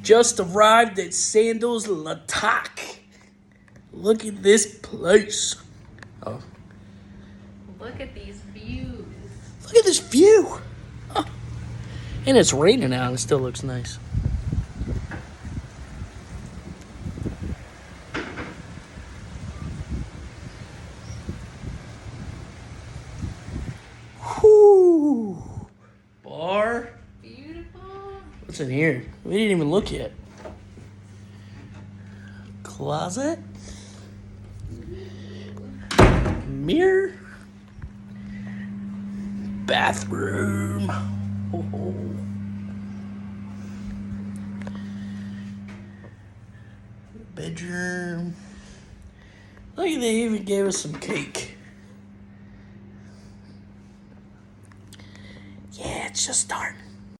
just arrived at Sandals Latak. Look at this place. Oh, Look at these views. look at this view. Oh. And it's raining out. It still looks nice. Whoo. Bar. Beautiful. What's in here? We didn't even look yet. Closet. Mirror. Bathroom. Oh. Bedroom. Look, they even gave us some cake. Yeah, it's just starting.